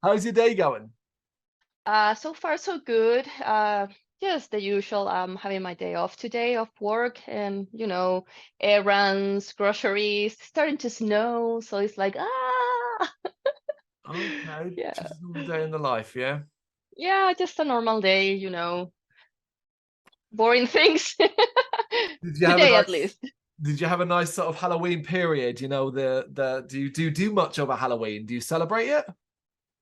How's your day going? So far so good. Just the usual. I'm having my day off today of work and errands, groceries. It's starting to snow, so it's like Okay, yeah. just another day in the life, yeah. Yeah, just a normal day, boring things. Did you have a Today at nice least. did you have a nice sort of Halloween period? You know, the do you do much over Halloween? Do you celebrate it?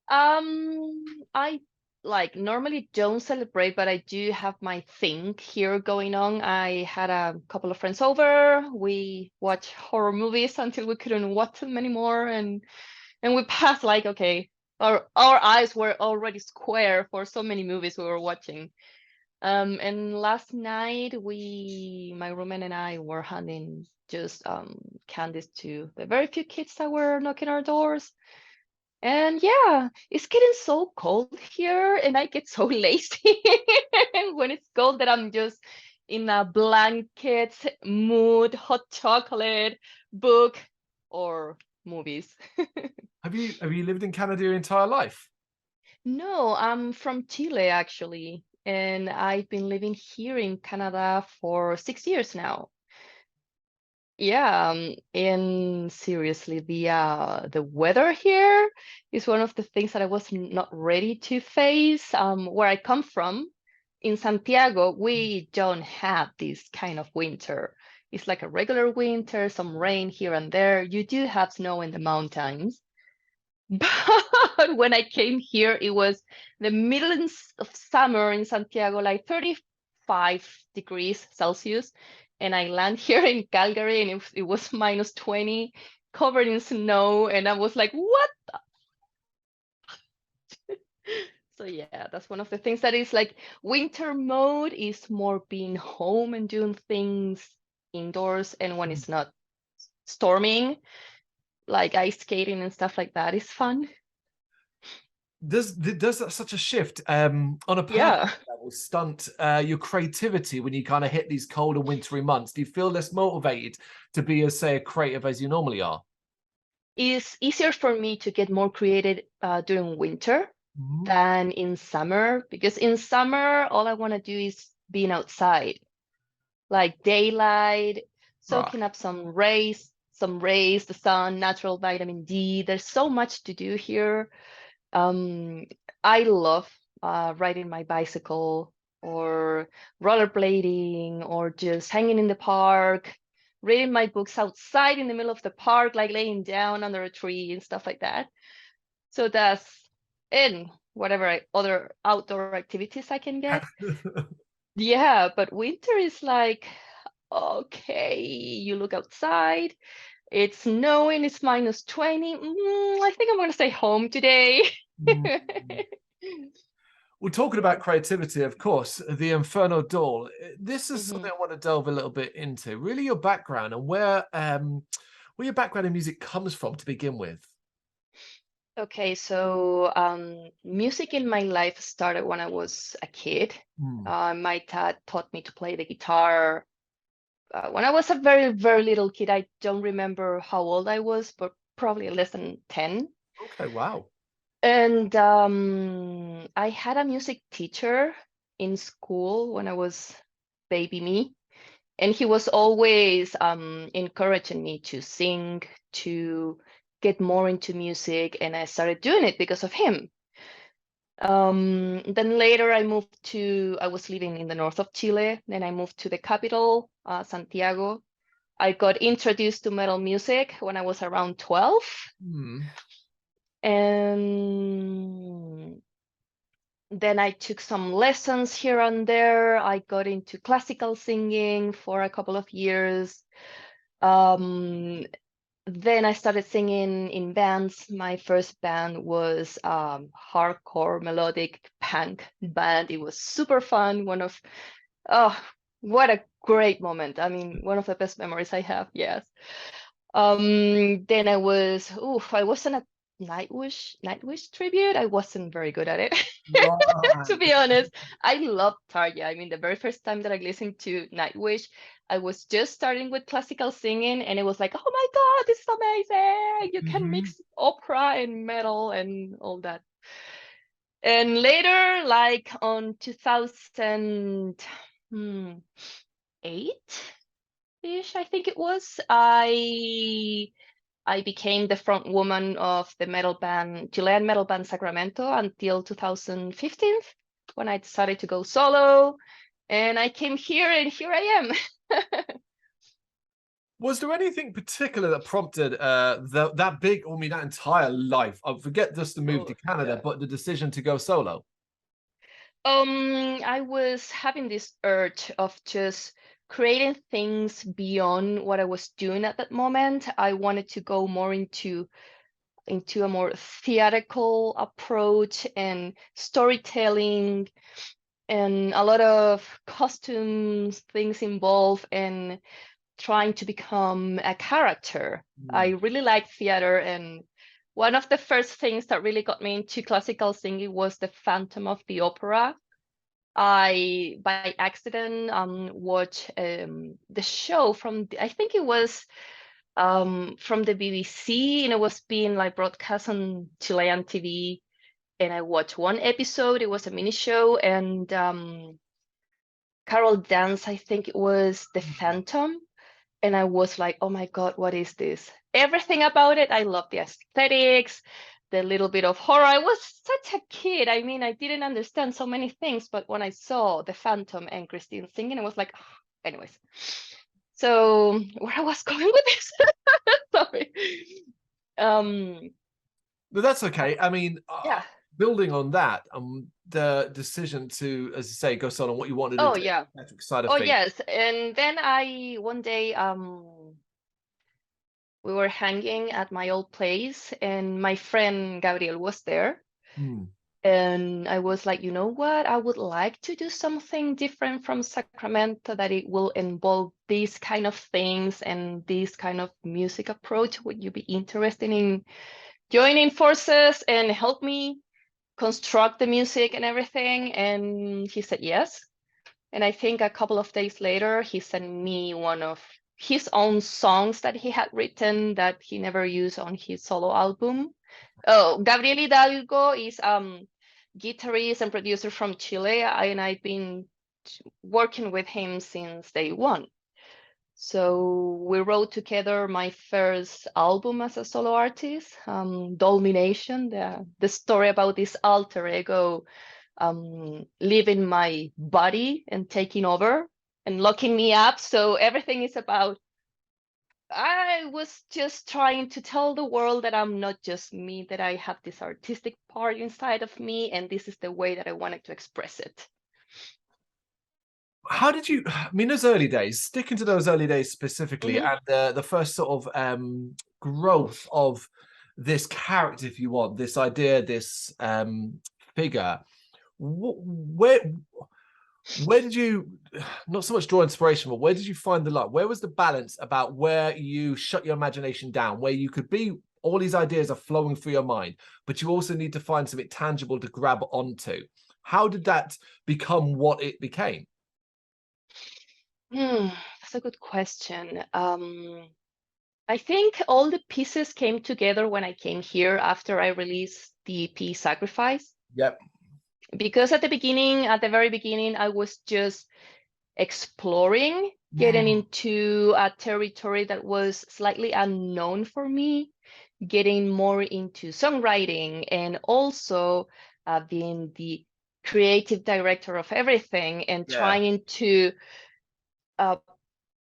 I like normally don't celebrate, but I do have my thing here going on. I had a couple of friends over. We watched horror movies until we couldn't watch them anymore, and we passed like okay, our eyes were already square for so many movies we were watching. And last night my roommate and I were handing just candies to the very few kids that were knocking our doors. And yeah, it's getting so cold here, and I get so lazy when it's cold that I'm just in a blanket mood, hot chocolate, book, or movies. Have you lived in Canada your entire life? No, I'm from Chile actually, and I've been living here in Canada for 6 years now. Yeah, and seriously, the weather here is one of the things that I was not ready to face. Where I come from, in Santiago, we don't have this kind of winter. It's like a regular winter, some rain here and there. You do have snow in the mountains. But when I came here, it was the middle of summer in Santiago, like 35 degrees Celsius. And I land here in Calgary and it was -20, covered in snow. And I was like, what? So yeah, that's one of the things that is like winter mode is more being home and doing things indoors. And when it's not storming, like ice skating and stuff like that is fun. Does that such a shift on a personal Yeah. level stunt your creativity when you kind of hit these cold and wintry months? Do you feel less motivated to be as say a creative as you normally are? It's easier for me to get more creative during winter Mhm. than in summer because in summer all I want to do is being outside, like daylight, Right. soaking up some rays, the sun, natural vitamin D. There's so much to do here. Um, I love riding my bicycle or rollerblading or just hanging in the park, reading my books outside in the middle of the park, like laying down under a tree and stuff like that. So that's in whatever other outdoor activities I can get. Yeah, but winter is like, okay, you look outside, it's snowing, it's -20. I think I'm gonna stay home today. Mm. Well, talking about creativity, of course, the Inferno doll. This is something Mhm. I want to delve a little bit into. Really, your background and where your background in music comes from to begin with. Okay, so music in my life started when I was a kid. Mm. My dad taught me to play the guitar when I was a very, very little kid. I don't remember how old I was, but probably less than 10. Okay, wow. And I had a music teacher in school when I was baby me, and he was always encouraging me to sing, to get more into music, and I started doing it because of him. Then later I was living in the north of Chile. Then I moved to the capital, Santiago. I got introduced to metal music when I was around 12. Hmm. And then I took some lessons here and there. I got into classical singing for a couple of years. Um, then I started singing in bands. My first band was hardcore melodic punk band. It was super fun. Oh, what a great moment. I mean, one of the best memories I have. Yes. Then I wasn't a Nightwish tribute. I wasn't very good at it. To Right. be honest, I love Tarja. I mean, the very first time that I listened to Nightwish, I was just starting with classical singing, and it was like, oh my God, this is amazing! You can Mhm. mix opera and metal and all that And later, like on 2008-ish, I think it was, I became the front woman of the Chilean metal band Sacramento until 2015, when I decided to go solo. And I came here, and here I am. Was there anything particular that prompted that big, I mean, that entire life? I forget just the move to Oh, Canada, yeah. but the decision to go solo. I was having this urge of just creating things beyond what I was doing at that moment. I wanted to go more into a more theatrical approach and storytelling, and a lot of costumes things involved, and trying to become a character. I really like theater, and one of the first things that really got me into classical singing was the Phantom of the Opera. I, by accident, watched the show from I think it was from the BBC, and it was being like broadcast on Chilean TV. And I watched one episode. It was a mini show, and Carol Dance, I think it was the Phantom, and I was like, oh my God, what is this? Everything about it. I love the aesthetics, the little bit of horror. I was such a kid. I mean, I didn't understand so many things, but when I saw the Phantom and Christine singing, I was like, "Ah." Anyways. So where I was going with this? Sorry. Um, But that's okay. I mean, yeah. building on that, the decision to, as you say, go solo on what you wanted to Oh do, yeah. the side of Oh things. yes. And then I one day we were hanging at my old place, and my friend Gabriel was there. Hmm. And I was like, you know what? I would like to do something different from Sacramento, that it will involve these kind of things and this kind of music approach. Would you be interested in joining forces and help me construct the music and everything? And he said yes. And I think a couple of days later, he sent me one of his own songs that he had written that he never used on his solo album. Oh, Gabriel Hidalgo is guitarist and producer from Chile, and I've been working with him since day one. So we wrote together my first album as a solo artist, Domination, the story about this alter ego leaving my body and taking over and locking me up. So everything is about, I was just trying to tell the world that I'm not just me, that I have this artistic part inside of me, and this is the way that I wanted to express it. How did you, I mean, those early days, sticking to those early days specifically, Mhm. and the first sort of growth of this character, if you want, this idea, this figure, where did you, not so much draw inspiration, but where did you find the light? Where was the balance about where you shut your imagination down, where you could be, all these ideas are flowing through your mind, but you also need to find something tangible to grab onto? How did that become what it became? That's a good question. I think all the pieces came together when I came here after I released the EP Sacrifice. Yep. Because at the very beginning, I was just exploring, getting into a territory that was slightly unknown for me, getting more into songwriting, and also being the creative director of everything, and Yeah. uh,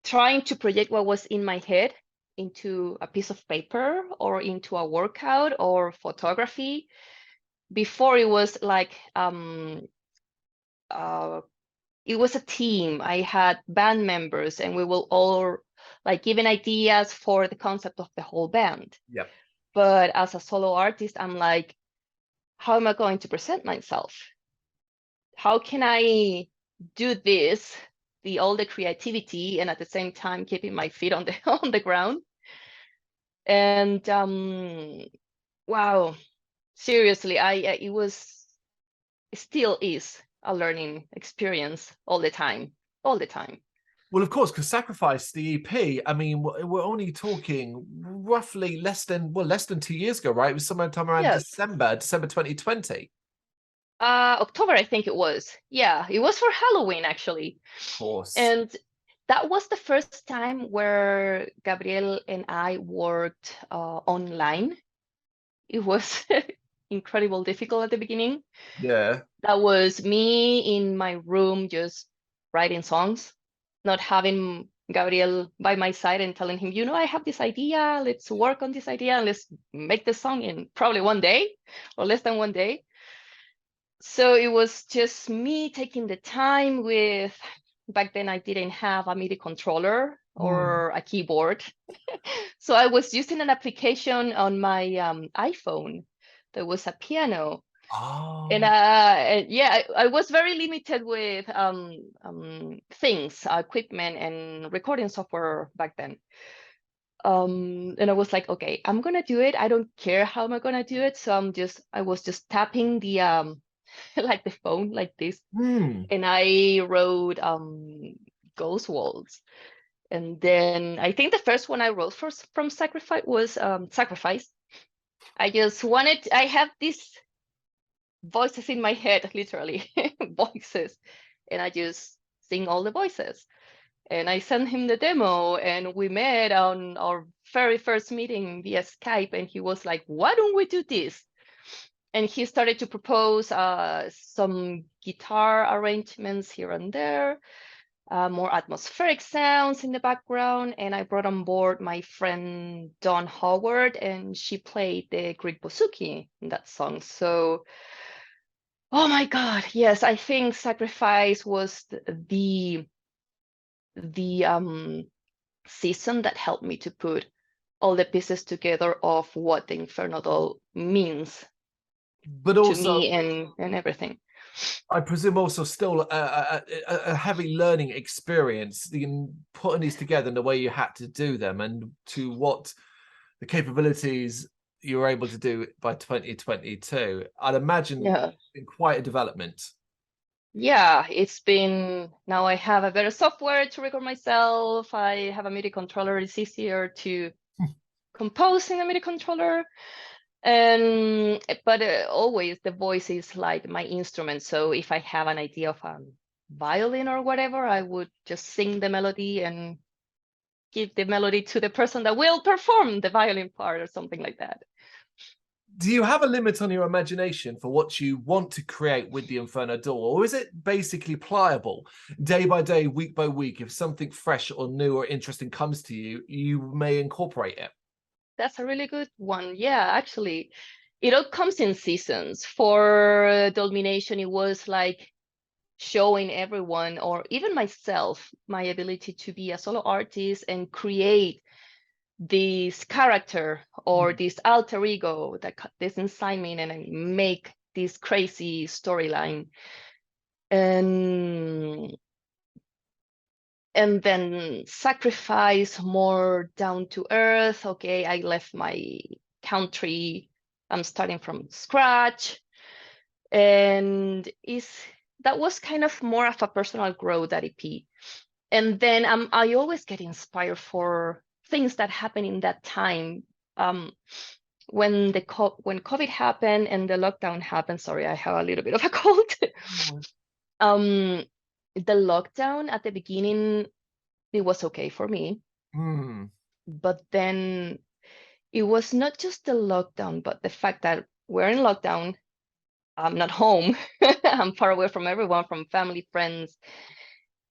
trying to project what was in my head into a piece of paper or into a workout or photography. Before it was like uh, it was a team. I had band members, and we will all like giving ideas for the concept of the whole band. Yep. But as a solo artist, I'm like, how am I going to present myself? How can I do this, all the creativity, and at the same time keeping my feet on the on the ground? And wow, seriously, it was, it still is a learning experience all the time, all the time. Well, of course, because Sacrifice, the EP, I mean, we're only talking roughly less than 2 years ago, right? It was sometime around Yes. December 2020. October, I think it was. Yeah, it was for Halloween actually. Of course. And that was the first time where Gabriel and I worked online. It was incredible difficult at the beginning. Yeah. That was me in my room just writing songs, not having Gabriel by my side and telling him, I have this idea, let's work on this idea and let's make the song in probably one day or less than one day. So it was just me taking the time with, back then I didn't have a MIDI controller or a keyboard. So I was using an application on my iPhone. There was a piano. And Oh. yeah, I was very limited with things, equipment and recording software back then. And I was like, okay, I'm gonna do it. I don't care how am I gonna do it. So I was just tapping the like the phone like this, and I wrote ghost walls. And then I think the first one I wrote from Sacrifice was Sacrifice. I have these voices in my head, literally voices, and I just sing all the voices. And I sent him the demo, and we met on our very first meeting via Skype, and he was like, why don't we do this? And he started to propose some guitar arrangements here and there, more atmospheric sounds in the background. And I brought on board my friend Dawn Howard, and she played the Greek bouzouki in that song. So, oh my God, yes, I think Sacrifice was the season that helped me to put all the pieces together of what the Inferno doll means But to also, me and everything. I presume also still a heavy learning experience in putting these together in the way you had to do them and to what the capabilities you were able to do by 2022. I'd imagine Yeah. it's been quite a development. Yeah, it's been, now I have a better software to record myself. I have a MIDI controller. It's easier to compose in a MIDI controller. But always the voice is like my instrument. So if I have an idea of a violin or whatever, I would just sing the melody and give the melody to the person that will perform the violin part or something like that. Do you have a limit on your imagination for what you want to create with the Inferno doll, or is it basically pliable? Day by day, week by week, if something fresh or new or interesting comes to you, you may incorporate it. That's a really good one. Yeah, actually, it all comes in seasons. For Domination, it was like showing everyone, or even myself, my ability to be a solo artist and create this character or this alter ego that this inside me, and I make this crazy storyline. And then Sacrifice, more down to earth. Okay, I left my country. I'm starting from scratch. And that was kind of more of a personal growth, that EP. And then I always get inspired for things that happen in that time. When COVID happened and the lockdown happened, sorry, I have a little bit of a cold. um, the lockdown at the beginning, it was okay for me. But then it was not just the lockdown, but the fact that we're in lockdown, I'm not home, I'm far away from everyone, from family, friends,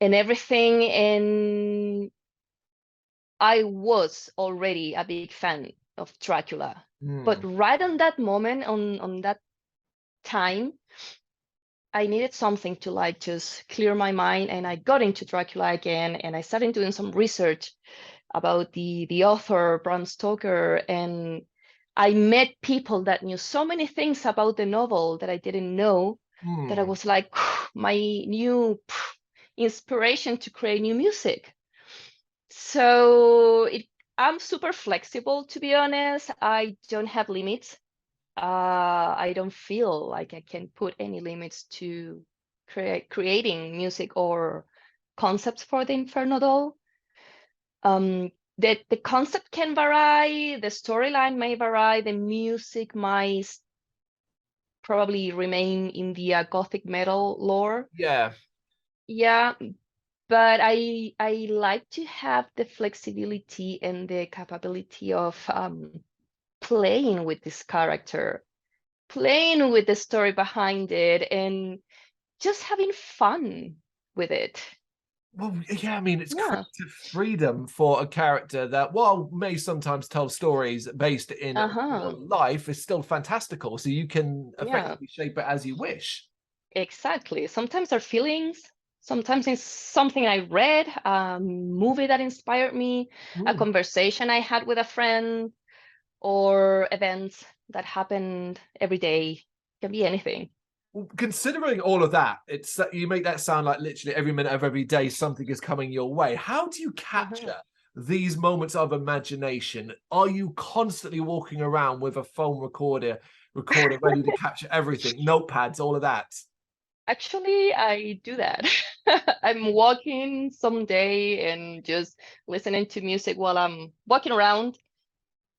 and everything. And I was already a big fan of Dracula. But right on that moment, on that time, I needed something to like just clear my mind, and I got into Dracula again, and I started doing some research about the author Bram Stoker, and I met people that knew so many things about the novel that I didn't know, that I was like, my new inspiration to create new music. So I'm super flexible, to be honest. I don't have limits. I don't feel like I can put any limits to creating music or concepts for the Inferno doll. The concept can vary, the storyline may vary, the music might probably remain in the gothic metal lore. Yeah. Yeah, but I like to have the flexibility and the capability of playing with this character, playing with the story behind it, and just having fun with it. Well, yeah, I mean, it's Yeah. creative freedom for a character that, while may sometimes tell stories based in Uh-huh. real life, is still fantastical. So you can Yeah, effectively shape it as you wish. exactly. Sometimes our feelings, sometimes it's something I read, a movie that inspired me, a Mm. conversation I had with a friend, or events that happened every day. Can be anything. Well, considering all of that, it's you make that sound like literally every minute of every day something is coming your way. How do you Uh-huh. capture these moments of imagination? Are you constantly walking around with a phone recorder ready to capture everything, notepads, all of that? Actually, I do that. I'm walking someday and just listening to music while I'm walking around,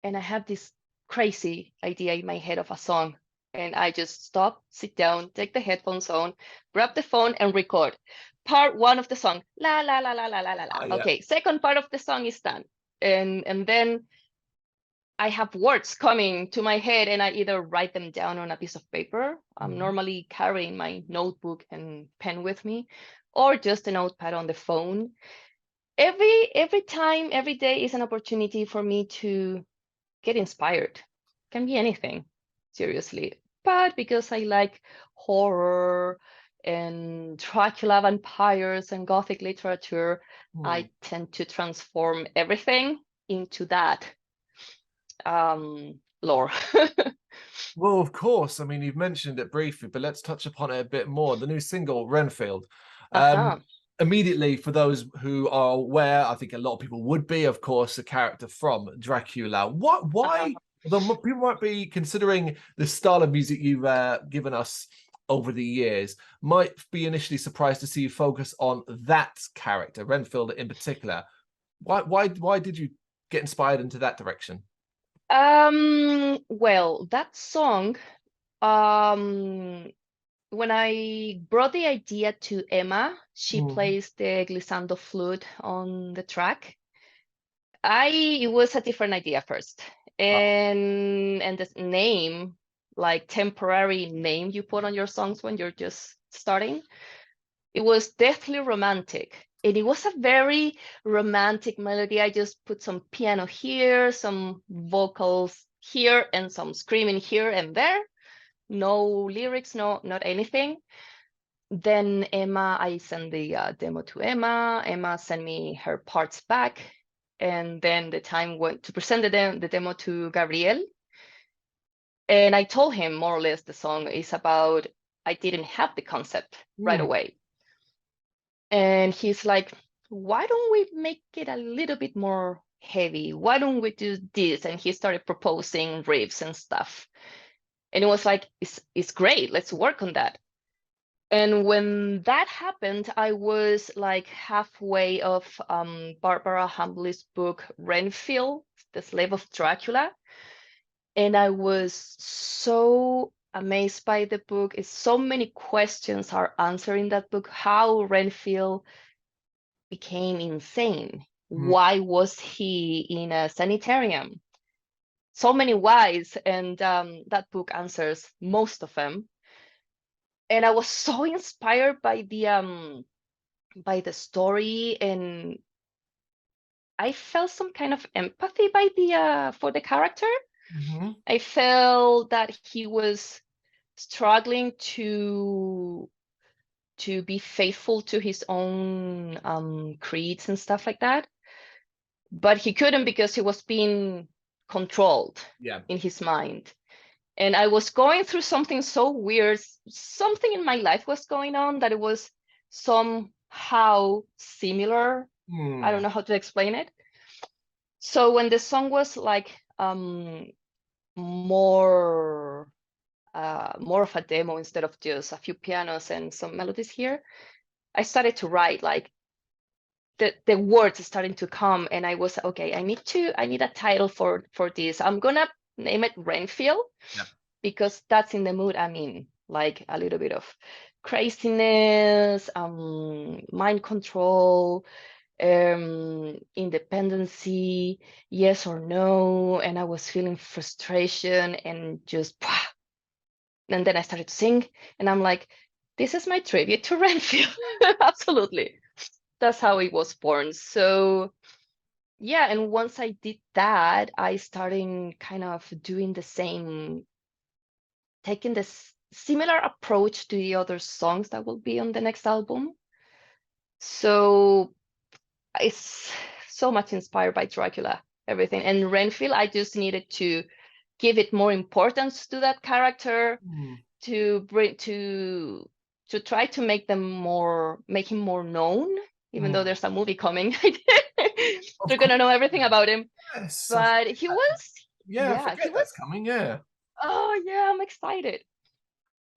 and I have this crazy idea in my head of a song. And I just stop, sit down, take the headphones on, grab the phone, and record. Part one of the song, la la la la la la la Oh, la. yeah. Okay, second part of the song is done. And then I have words coming to my head, and I either write them down on a piece of paper. I'm Mhm. normally carrying my notebook and pen with me, or just a notepad on the phone. Every time, every day is an opportunity for me to get inspired. Can be anything, seriously. But because I like horror and Dracula vampires and Gothic literature, Hmm. I tend to transform everything into that lore. Well, of course. I mean, you've mentioned it briefly, but let's touch upon it a bit more. The new single, Renfield. Um, Uh-huh. Immediately, for those who are aware, I think a lot of people would be, of course, a character from Dracula. What? Uh-huh. Why? Although people might be considering the style of music you've given us over the years, might be initially surprised to see you focus on that character, Renfield in particular. Why did you get inspired into that direction? Well, that song, um, when I brought the idea to Emma, she Mhm. plays the glissando flute on the track. It was a different idea first. And the name, like temporary name you put on your songs when you're just starting, it was deathly romantic. And it was a very romantic melody. I just put some piano here, some vocals here, and some screaming here and there. No lyrics, no, not anything. Then Emma, I sent the demo to Emma. Emma sent me her parts back. And then the time went to present the demo to Gabriel. And I told him more or less the song is about, I didn't have the concept right Hmm. away. And he's like, why don't we make it a little bit more heavy? Why don't we do this? And he started proposing riffs and stuff. And it was like, it's great. Let's work on that. And when that happened, I was like halfway of Barbara Hambley's book, Renfield, The Slave of Dracula. And I was so amazed by the book. It's so many questions are answered in that book. How Renfield became insane. Hmm. Why was he in a sanitarium? So many whys, and that book answers most of them. And I was so inspired by the story, and I felt some kind of empathy by the for the character. Mhm. I felt that he was struggling to be faithful to his own creeds and stuff like that, but he couldn't because he was being controlled Yeah. in his mind. And I was going through something so weird. Something in my life was going on that it was somehow similar. I don't Hmm. know how to explain it. So when the song was like more more of a demo instead of just a few pianos and some melodies here, I started to write like the words starting to come, and I was okay. I need a title for this. I'm gonna name it Renfield Yeah. because that's in the mood I'm in, like a little bit of craziness, mind control, independency, yes or no, and I was feeling frustration and just and then I started to sing, and I'm like, this is my tribute to Renfield. Absolutely. That's how it was born. So yeah, and once I did that, I started kind of doing the same, taking this similar approach to the other songs that will be on the next album. So it's so much inspired by Dracula, everything. And Renfield, I just needed to give it more importance to that character, to bring to try to make him more known, even though there's a movie coming. Of They're course. gonna know everything about him. Yes. But he was, Yeah, I yeah, he forget that's was, coming. Yeah. oh yeah, I'm excited.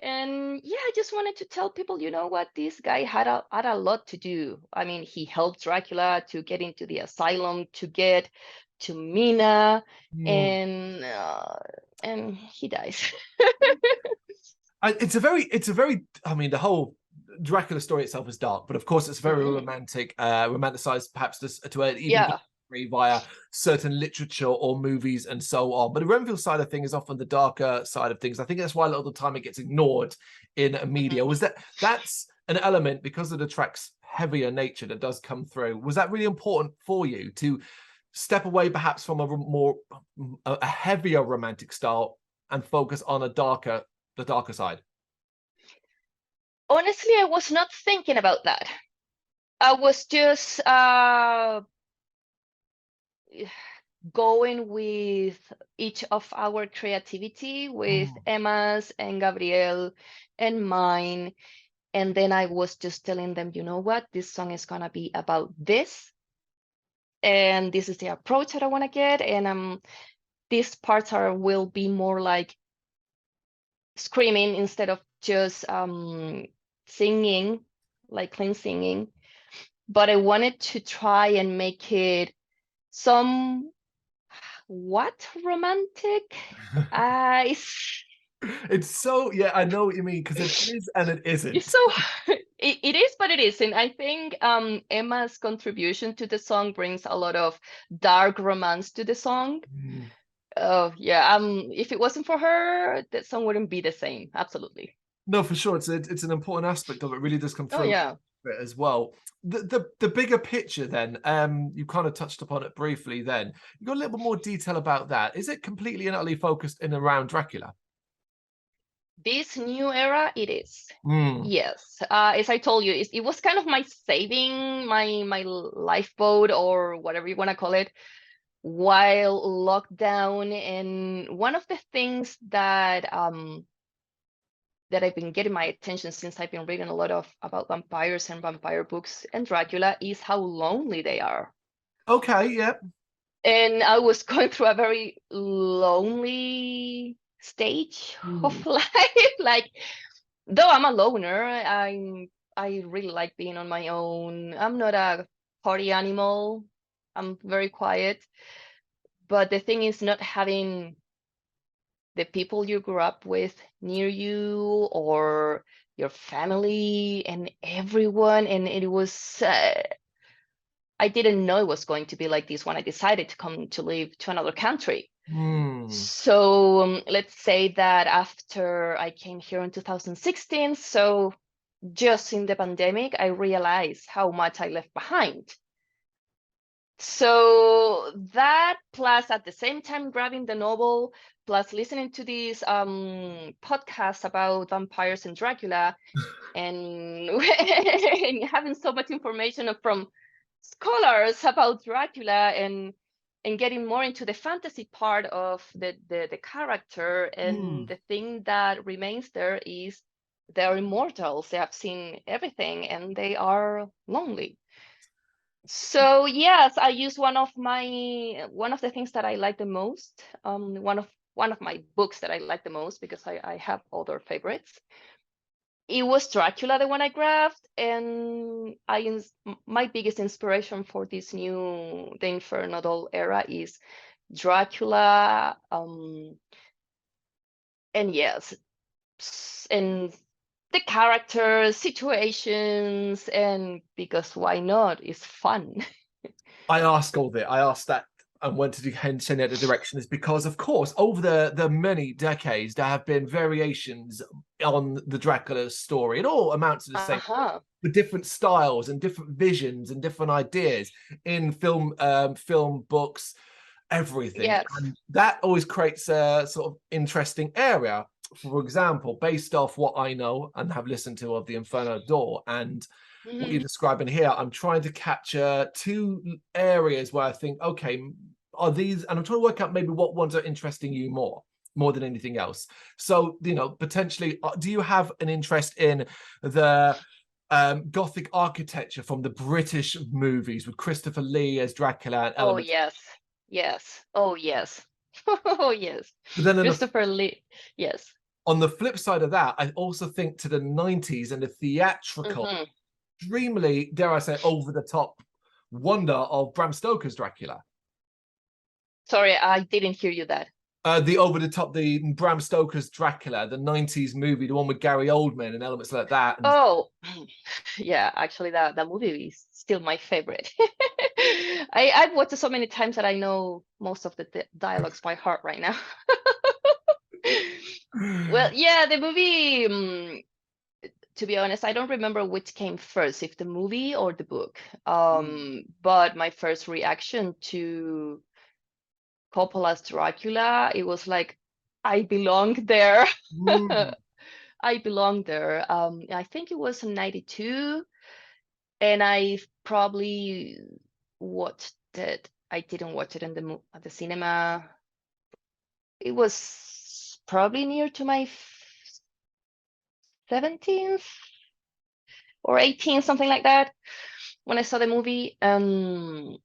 And yeah, I just wanted to tell people, you know what, this guy had a lot to do. I mean, he helped Dracula to get into the asylum, to get to Mina, Hmm. and he dies. It's a very, I mean, the whole Dracula story itself is dark, but of course it's very Mm, romantic, romanticized perhaps to an even yeah. degree via certain literature or movies and so on. But the Renfield side of things is often the darker side of things. I think that's why a lot of the time it gets ignored in media. Mhm. Was that's an element because of the track's heavier nature that does come through? Was that really important for you to step away perhaps from a heavier romantic style and focus on the darker side? Honestly, I was not thinking about that. I was just going with each of our creativity, with Mm. Emma's and Gabriel and mine. And then I was just telling them, you know what, this song is gonna be about this. And this is the approach that I want to get. And these parts will be more like screaming instead of just singing, like clean singing. But I wanted to try and make it some what romantic. It's It's so, yeah, I know what you mean, because it is and it it's isn't. so it is, but it isn't. I think Emma's contribution to the song brings a lot of dark romance to the song. Mm. Oh yeah, if it wasn't for her, that song wouldn't be the same. Absolutely. No, for sure, it's an important aspect of it. Really does come Oh through yeah. as well. The bigger picture, then, you kind of touched upon it briefly. Then you got a little bit more detail about that. Is it completely and utterly focused in around Dracula? This new era, it is. Mm. Yes. As I told you, it was kind of my saving, my lifeboat or whatever you want to call it, while lockdown. And one of the things that I've been getting my attention since I've been reading a lot of about vampires and vampire books and Dracula is how lonely they are. Okay, yeah. And I was going through a very lonely stage Mm. of life. Like, though I'm a loner, I really like being on my own. I'm not a party animal. I'm very quiet. But the thing is not having the people you grew up with near you or your family and everyone. And it was, I didn't know it was going to be like this when I decided to come to live to another country. Mm. So let's say that after I came here in 2016, so just in the pandemic, I realized how much I left behind. So that plus at the same time grabbing the novel, plus listening to these podcasts about vampires and Dracula, and, and having so much information from scholars about Dracula and getting more into the fantasy part of the character. And Mm. the thing that remains there is they're immortals. They have seen everything and they are lonely. So yes, I use one of the things that I like the most, one of my books that I like the most because I have other favorites. it was Dracula the one I grabbed, and my biggest inspiration for this the Inferno doll era is Dracula, and yes, and the characters, situations, and because why not? It's fun. I asked that and went to send it the direction is because, of course, over the many decades, there have been variations on the Dracula story. It all amounts to the same, Uh-huh. with different styles and different visions and different ideas in film, books, everything. Yes. And that always creates a sort of interesting area. For example, based off what I know and have listened to of the Inferno Door and what you're Mhm. describing here, I'm trying to capture two areas where I think, okay, are these, and I'm trying to work out maybe what ones are interesting you more than anything else. So, potentially, do you have an interest in the Gothic architecture from the British movies with Christopher Lee as Dracula and Oh elements? yes. Yes. Oh yes. Oh yes. But then Christopher Lee. Yes. on the flip side of that, I also think to the 90s and the theatrical, Hmm. extremely, dare I say, over the top wonder of Bram Stoker's Dracula. Sorry, I didn't hear you that. The over the top, the Bram Stoker's Dracula, the 90s movie, the one with Gary Oldman and elements like that. And Oh, yeah, actually that movie is still my favorite. I've watched it so many times that I know most of the dialogues by heart right now. Well, yeah, the movie, to be honest, I don't remember which came first, if the movie or the book. But my first reaction to Coppola's Dracula, it was like, I belong there. Mm. I belong there. I think it was in 92, and I probably watched it. I didn't watch it in at the cinema. It was probably near to my 17th or 18th, something like that, when I saw the movie. And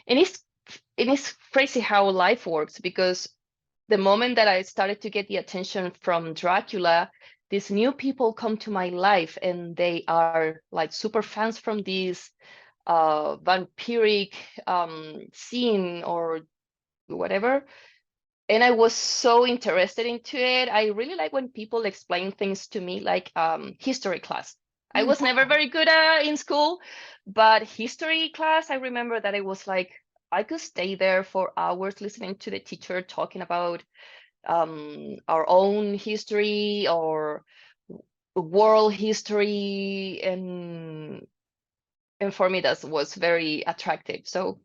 it's crazy how life works, because the moment that I started to get the attention from Dracula, these new people come to my life, and they are like super fans from this vampiric scene or whatever. And I was so interested into it. I really like when people explain things to me, like history class. I was never very good in school, but history class, I remember that it was like I could stay there for hours listening to the teacher talking about our own history or world history, and for me that was very attractive. So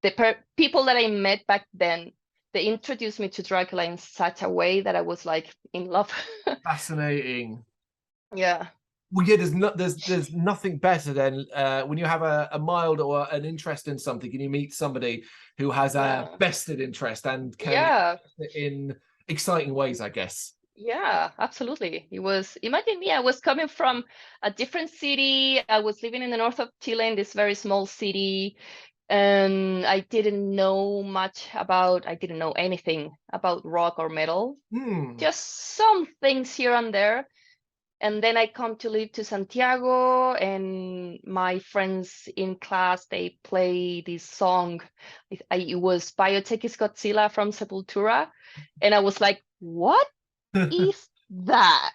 the people that I met back then, they introduced me to Dracula in such a way that I was like in love. Fascinating. Yeah. Well, yeah, there's nothing better than when you have a mild or an interest in something and you meet somebody who has a Yeah. vested interest and can Yeah. in exciting ways, I guess. Yeah, absolutely. It was, imagine me, I was coming from a different city. I was living in the north of Chile, in this very small city, and I didn't know anything about rock or metal, Hmm. just some things here and there. And then I come to live to Santiago, and my friends in class, they play this song. It was Biotech is Godzilla from Sepultura. And I was like, what is that?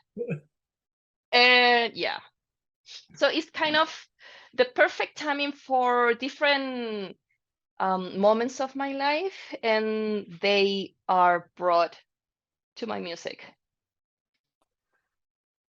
And yeah, so it's kind of the perfect timing for different moments of my life, and they are brought to my music.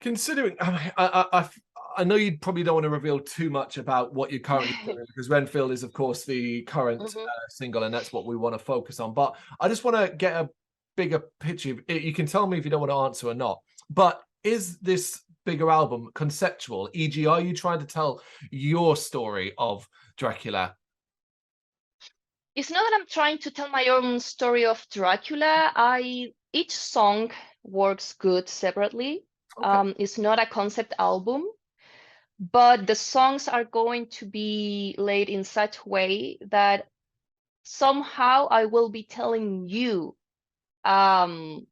Considering, I know you probably don't want to reveal too much about what you're currently doing because Renfield is, of course, the current Mhm. single, and that's what we want to focus on. But I just want to get a bigger picture. You can tell me if you don't want to answer or not. But is this bigger album conceptual? E.g., are you trying to tell your story of Dracula? It's not that I'm trying to tell my own story of Dracula. Each song works good separately. Okay. It's not a concept album, but the songs are going to be laid in such way that somehow I will be telling you um,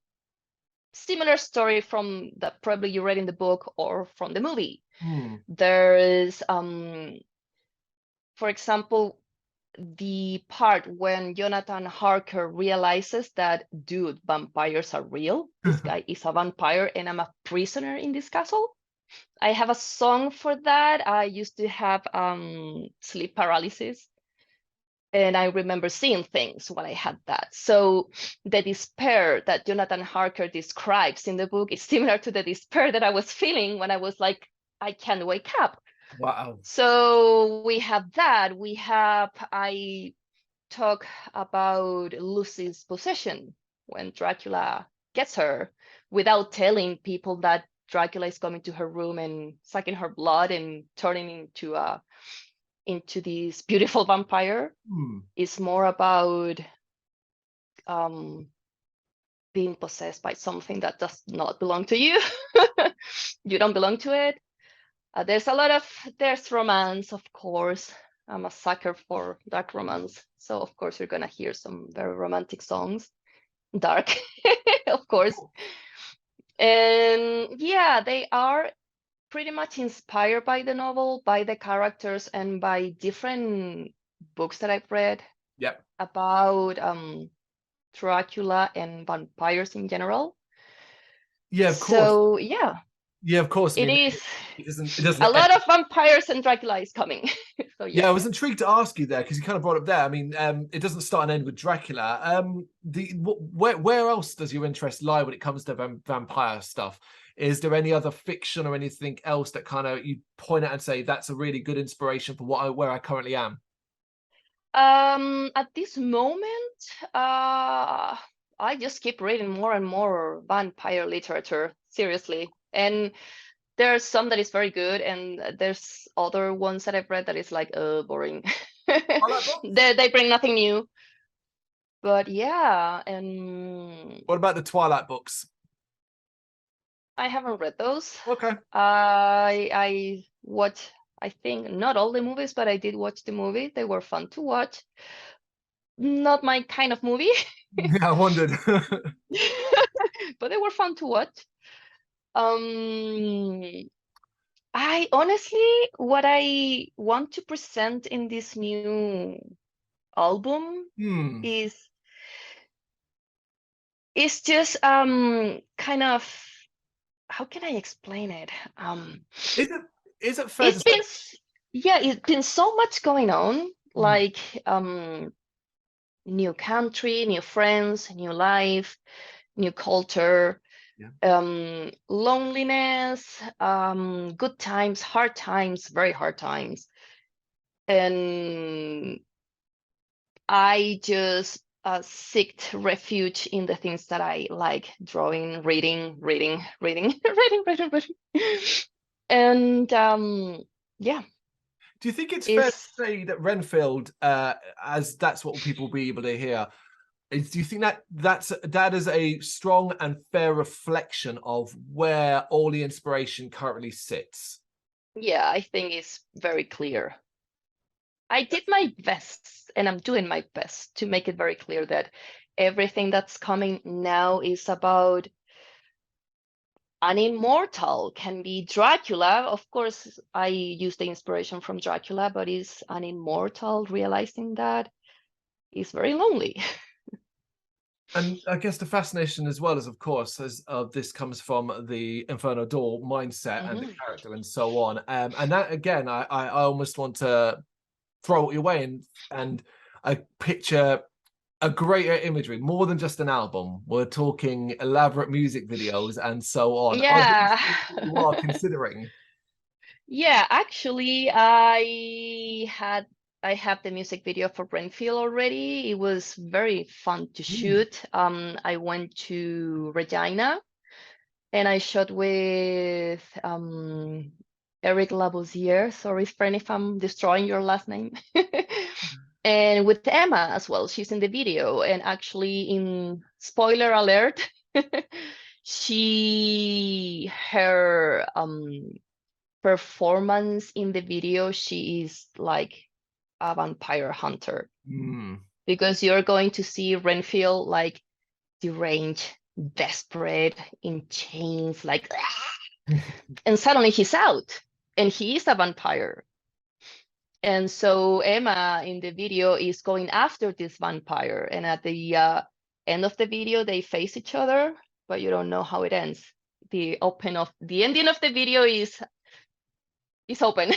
similar story from that probably you read in the book or from the movie. Hmm. There is, for example, the part when Jonathan Harker realizes that, dude, vampires are real. This guy is a vampire and I'm a prisoner in this castle. I have a song for that. I used to have sleep paralysis. And I remember seeing things when I had that. So the despair that Jonathan Harker describes in the book is similar to the despair that I was feeling when I was like, I can't wake up. Wow. So we have that. I talk about Lucy's possession when Dracula gets her without telling people that Dracula is coming to her room and sucking her blood and turning into this beautiful vampire. Hmm. Is more about being possessed by something that does not belong to you. You don't belong to it. There's romance, of course. I'm a sucker for dark romance. So of course you're gonna hear some very romantic songs. Dark, of course. And yeah, they are pretty much inspired by the novel, by the characters, and by different books that I've read Yep. about Dracula and vampires in general. Yeah, of course. So yeah, Yeah, of course. I it mean, is it doesn't a lot of vampires and Dracula is coming. So Yeah, yeah. I was intrigued to ask you there because you kind of brought up there. I mean, it doesn't start and end with Dracula. Where else does your interest lie when it comes to vampire stuff? Is there any other fiction or anything else that kind of you point at and say that's a really good inspiration for where I currently am? At this moment, I just keep reading more and more vampire literature, seriously. And there's some that is very good, and there's other ones that I've read that is like, boring. I like books. They bring nothing new. But yeah, and What about the Twilight books? I haven't read those. Okay. I watched, I think, not all the movies, but I did watch the movie. They were fun to watch. Not my kind of movie, Yeah, I wondered. but they were fun to watch. Um, I honestly, what I want to present in this new album Hmm. is just kind of, how can I explain it? Is it is it fair to It's say? been yeah, it's been so much going on, Hmm. like new country, new friends, new life, new culture, Yeah. loneliness, good times, hard times, very hard times. And I just seeked refuge in the things that I like: drawing, reading, reading. And yeah, Do you think it's fair to is say that Renfield, as that's what people will be able to hear, do you think that that is a strong and fair reflection of where all the inspiration currently sits? yeah, I think it's very clear. I did my best, and I'm doing my best to make it very clear that everything that's coming now is about an immortal. Can be Dracula. Of course, I use the inspiration from Dracula, but is an immortal realizing that is very lonely. And I guess the fascination as well is, of course, as this comes from the Inferno door mindset and the Mhm. character and so on. And that again, I almost want to throw it away and I picture a greater imagery, more than just an album. We're talking elaborate music videos and so on. Are these Yeah. things that you are considering? Yeah, actually, I have the music video for Renfield already. It was very fun to Hmm. shoot. I went to Regina and I shot with Eric Lavoisier. Sorry, friend, if I'm destroying your last name. And with Emma as well. She's in the video. And actually, in spoiler alert, her performance in the video, she is like a vampire hunter Hmm. because you're going to see Renfield like deranged. desperate, in chains, like, and suddenly he's out, and he is a vampire. And so Emma in the video is going after this vampire, and at the end of the video, they face each other, but you don't know how it ends. The ending of the video is open.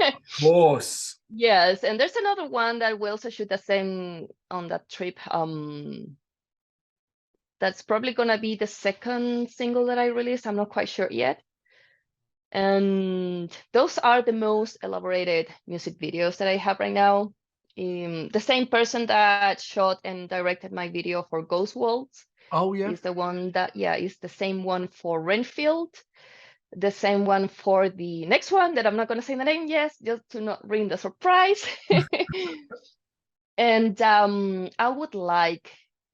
Of course. Yes, and there's another one that we also shoot the same on that trip. That's probably gonna be the second single that I release. I'm not quite sure yet. And those are the most elaborated music videos that I have right now. The same person that shot and directed my video for Ghost Waltz Oh yeah. is the one that, is the same one for Renfield, the same one for the next one that I'm not going to say the name, yes, just to not ruin the surprise. And I would like,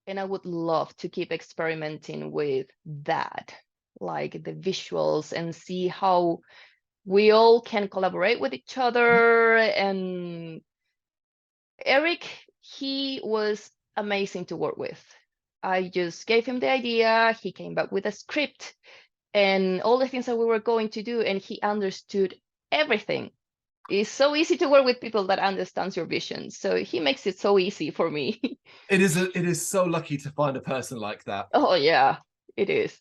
and I would love to keep experimenting with that, like the visuals, and see how we all can collaborate with each other. And Eric, he was amazing to work with. I just gave him the idea, he came back with a script and all the things that we were going to do, and he understood everything. It's so easy to work with people that understands your vision. So he makes it so easy for me. It is so lucky to find a person like that. Oh yeah, it is.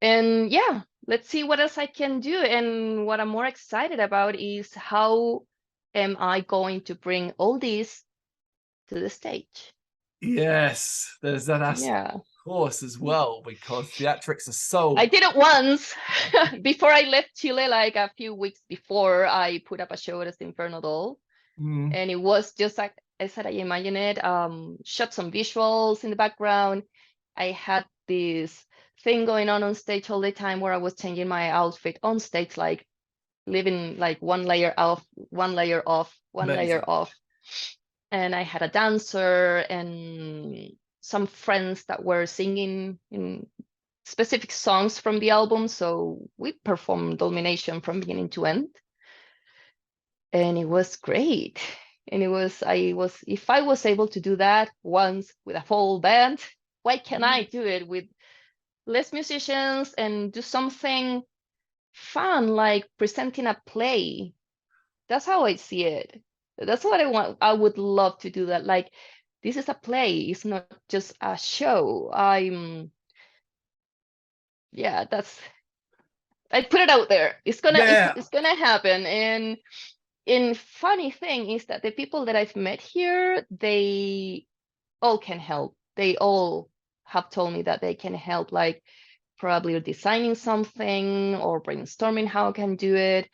And yeah, let's see what else I can do. And what I'm more excited about is how am I going to bring all this to the stage? Yes, there's that aspect, Yeah. of course, as well, because theatrics are so. I did it once before I left Chile, like a few weeks before. I put up a show as Inferno doll, and it was just like I said, I imagine it. Shot some visuals in the background. I had this thing going on stage all the time where I was changing my outfit on stage, like living like one layer off, one layer off, one layer Amazing. off. And I had a dancer and some friends that were singing in specific songs from the album. So we performed Domination from beginning to end. And it was great. And if I was able to do that once with a full band, why can't I do it with less musicians and do something fun, like presenting a play? That's how I see it. That's what I want. I would love to do that. Like, this is a play. It's not just a show. Yeah, I put it out there. It's gonna happen. And funny thing is that the people that I've met here, they all can help. They all have told me that they can help, like probably designing something or brainstorming how I can do it.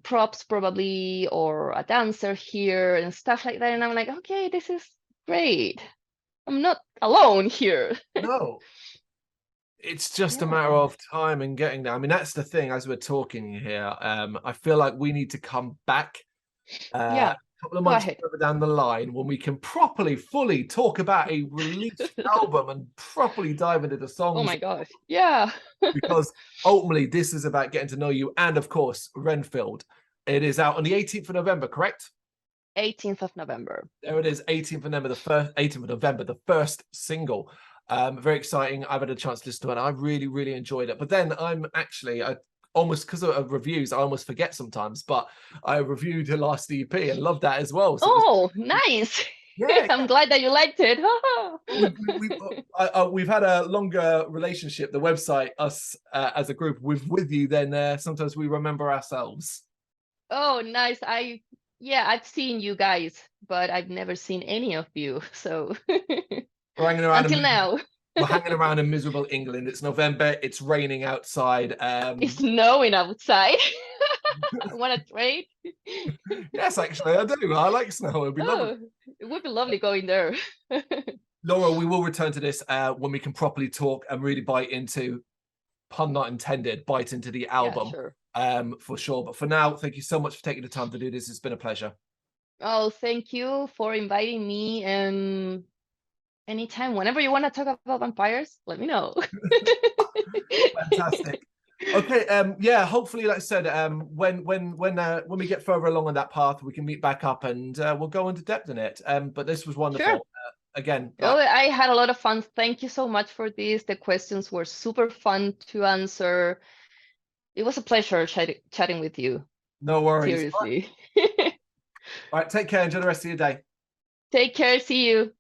Props probably, or a dancer here and stuff like that. And I'm like, okay, this is great. I'm not alone here. No, it's just a matter of time and getting there. I mean, that's the thing. As we're talking here, I feel like we need to come back a couple of months further down the line when we can properly, fully talk about a released album and properly dive into the songs. Oh my gosh, yeah. Because ultimately, this is about getting to know you, and of course, Renfield. It is out on the 18th of November, correct? 18th of November. There it is, 18th of November, the first single. Very exciting. I've had a chance to listen to it. I really, really enjoyed it. But then I almost, because of reviews, I almost forget sometimes, but I reviewed the last EP and loved that as well. So nice. Yeah, I'm glad that you liked it. We've had a longer relationship, the website, us as a group, with you, then sometimes we remember ourselves. Oh, nice. I've seen you guys, but I've never seen any of you. So we're hanging around until now. We're hanging around in miserable England. It's November. It's raining outside. It's snowing outside. I want to trade. Yes, actually, I do. I like snow. It'd be lovely. It would be lovely going there. Laura, we will return to this when we can properly talk and really bite into, pun not intended, bite into the album. Yeah, sure. For sure. But for now, thank you so much for taking the time to do this. It's been a pleasure. Oh, thank you for inviting me. And anytime, whenever you want to talk about vampires, let me know. Fantastic. Okay, yeah, hopefully, like I said, when we get further along on that path, we can meet back up and we'll go into depth in it. But this was wonderful. Sure. again, Oh, like, I had a lot of fun. Thank you so much for this. The questions were super fun to answer. It was a pleasure chatting with you. no worries. Seriously. All right, take care. Enjoy the rest of your day. Take care. See you.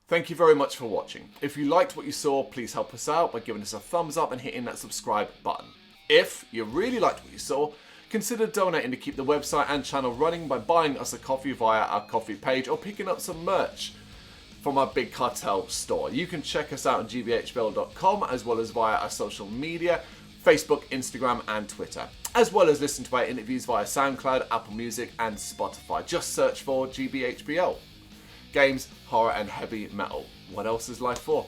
Thank you very much for watching. If you liked what you saw, please help us out by giving us a thumbs up and hitting that subscribe button. If you really liked what you saw, consider donating to keep the website and channel running by buying us a coffee via our coffee page or picking up some merch from our Big Cartel store. You can check us out on gbhbl.com as well as via our social media, Facebook, Instagram and Twitter, as well as listen to our interviews via SoundCloud, Apple Music and Spotify. Just search for GBHBL. Games, horror and heavy metal. What else is life for?